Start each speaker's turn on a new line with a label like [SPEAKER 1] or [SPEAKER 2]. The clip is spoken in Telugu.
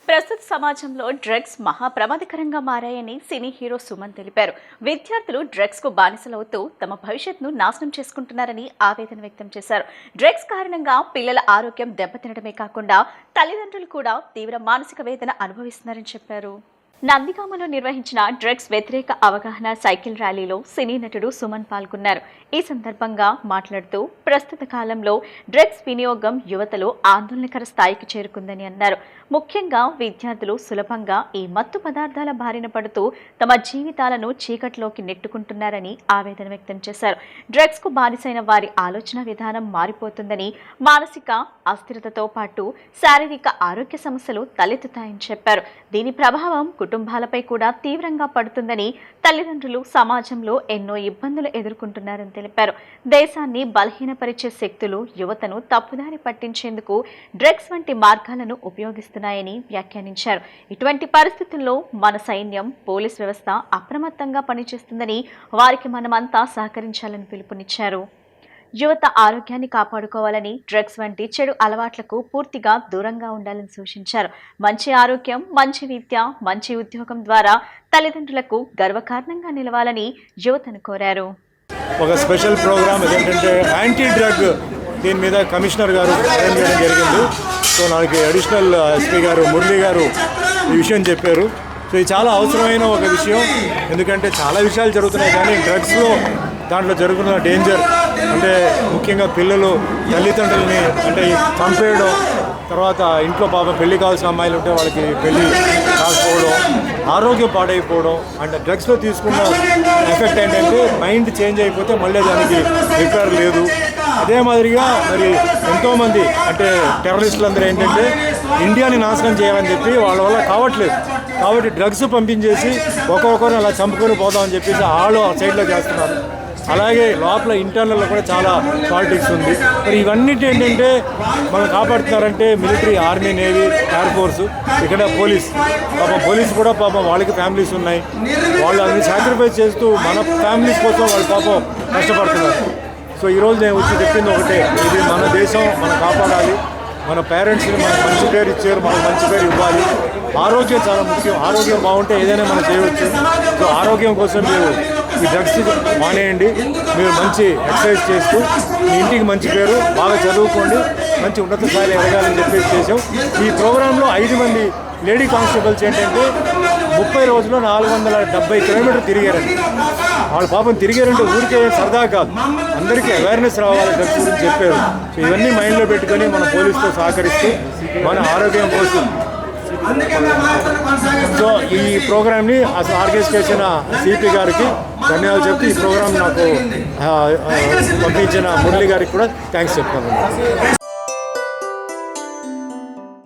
[SPEAKER 1] ప్రస్తుత సమాజంలో డ్రగ్స్ మహా ప్రమాదకరంగా మారాయని సినీ హీరో సుమన్ తెలిపారు. విద్యార్థులు డ్రగ్స్ కు బానిసలవుతూ తమ భవిష్యత్తును నాశనం చేసుకుంటున్నారని ఆవేదన వ్యక్తం చేశారు. డ్రగ్స్ కారణంగా పిల్లల ఆరోగ్యం దెబ్బతినడమే కాకుండా తల్లిదండ్రులు కూడా తీవ్ర మానసిక వేదన అనుభవిస్తున్నారని చెప్పారు. నందిగామలో నిర్వహించిన డ్రగ్స్ వ్యతిరేక అవగాహన సైకిల్ ర్యాలీలో సినీ నటుడు సుమన్ పాల్గొన్నారు. ఈ సందర్భంగా మాట్లాడుతూ ప్రస్తుత కాలంలో డ్రగ్స్ వినియోగం యువతలో ఆందోళనకర స్థాయికి చేరుకుందని అన్నారు. ముఖ్యంగా విద్యార్థులు సులభంగా ఈ మత్తు పదార్థాల బారిన పడుతూ తమ జీవితాలను చీకట్లోకి నెట్టుకుంటున్నారని ఆవేదన వ్యక్తం చేశారు. డ్రగ్స్ కు బానిసైన వారి ఆలోచన విధానం మారిపోతుందని, మానసిక అస్థిరతతో పాటు శారీరక ఆరోగ్య సమస్యలు తలెత్తుతాయని చెప్పారు. దీని ప్రభావం కుటుంబాలపై కూడా తీవ్రంగా పడుతుందని, తల్లిదండ్రులు సమాజంలో ఎన్నో ఇబ్బందులు ఎదుర్కొంటున్నారని తెలిపారు. దేశాన్ని బలహీనపరిచే శక్తులు యువతను తప్పుదారి పట్టించేందుకు డ్రగ్స్ వంటి మార్గాలను ఉపయోగిస్తున్నాయని వ్యాఖ్యానించారు. ఇటువంటి పరిస్థితుల్లో మన సైన్యం, పోలీస్ వ్యవస్థ అప్రమత్తంగా పనిచేస్తుందని, వారికి మనమంతా సహకరించాలని పిలుపునిచ్చారు. యువత ఆరోగ్యాన్ని కాపాడుకోవాలని, డ్రగ్స్ వంటి చెడు అలవాట్లకు పూర్తిగా దూరంగా ఉండాలని సూచించారు. మంచి ఆరోగ్యం, మంచి విద్య, మంచి ఉద్యోగం ద్వారా తల్లిదండ్రులకు గర్వకారణంగా నిలవాలని యువతను కోరారు.
[SPEAKER 2] ఒక స్పెషల్ ప్రోగ్రామ్ ఏంటంటే యాంటీ డ్రగ్, దీని మీద కమిషనర్ గారు అరేంజ్ చేయడం జరిగింది. సో నాకు అడిషనల్ ఎస్పీ గారు మురళి గారు ఈ విషయం చెప్పారు. సో ఇది చాలా అవసరమైన ఒక విషయం, ఎందుకంటే చాలా విషయాలు జరుగుతున్నాయి, కానీ డ్రగ్స్లో దాంట్లో జరుగుతున్న డేంజర్ అంటే ముఖ్యంగా పిల్లలు తల్లిదండ్రులని అంటే చంపేయడం, తర్వాత ఇంట్లో పాపం పెళ్లి కావాల్సిన అమ్మాయిలు ఉంటే వాళ్ళకి పెళ్లి కాకపోవడం, ఆరోగ్యం పాడైపోవడం. అంటే డ్రగ్స్లో తీసుకున్న ఎఫెక్ట్ ఏంటంటే మైండ్ చేంజ్ అయిపోతే మళ్ళీ దానికి రిపేర్ లేదు. అదే మాదిరిగా మరి ఎంతోమంది అంటే టెర్రరిస్టులు అందరూ ఏంటంటే ఇండియాని నాశనం చేయాలని చెప్పి వాళ్ళ వల్ల కావట్లేదు, కాబట్టి డ్రగ్స్ పంపించేసి ఒక్కొక్కరిని అలా చంపుకొని పోదామని చెప్పేసి వాళ్ళు ఆ సైడ్లో చేస్తున్నారు. అలాగే లోపల ఇంటర్నల్లో కూడా చాలా పాలిటిక్స్ ఉంది. మరి ఇవన్నిటి ఏంటంటే మనం కాపాడుతున్నారంటే military, army, navy, air force, ఇక్కడ పోలీస్. పాపం పోలీస్ కూడా పాపం వాళ్ళకి ఫ్యామిలీస్ ఉన్నాయి, వాళ్ళు అన్ని సాక్రిఫైస్ చేస్తూ మన ఫ్యామిలీస్ కోసం వాళ్ళు పాపం కష్టపడుతున్నారు. సో ఈరోజు నేను వచ్చి చెప్పింది ఒకటే, ఇది మన దేశం, మనం కాపాడాలి. మన పేరెంట్స్ని మనకు మంచి పేరు ఇచ్చారు, మనకు మంచి పేరు ఇవ్వాలి. ఆరోగ్యం చాలా ముఖ్యం, ఆరోగ్యం బాగుంటే ఏదైనా మనం చేయవచ్చు. సో ఆరోగ్యం కోసం మీరు ఈ డ్రగ్స్ మానేయండి, మీరు మంచి ఎక్సర్సైజ్ చేస్తూ మీ ఇంటికి మంచి పేరు, బాగా చదువుకోండి, మంచి ఉన్నత స్థాయిలో ఎదగాలని చెప్పేసి చేసాం. ఈ ప్రోగ్రాంలో 5 మంది లేడీ కానిస్టేబుల్స్ ఏంటంటే 30 రోజుల్లో 470 కిలోమీటర్లు తిరిగారండి. వాళ్ళు పాపం తిరిగారంటే ఊరికే సరదా కాదు, అందరికీ అవేర్నెస్ రావాలి డ్రగ్స్ గురించి చెప్పారు. సో ఇవన్నీ మైండ్లో పెట్టుకొని మన పోలీసుతో సహకరిస్తూ మన ఆరోగ్యం కోసం. సో ఈ ప్రోగ్రామ్ని అసలు ఆర్గనైజ్ చేసిన సిపి గారికి ధన్యవాదాలు చెప్తూ ఈ ప్రోగ్రామ్ నాకు పంపించిన మురళి గారికి కూడా థ్యాంక్స్ చెప్తాను.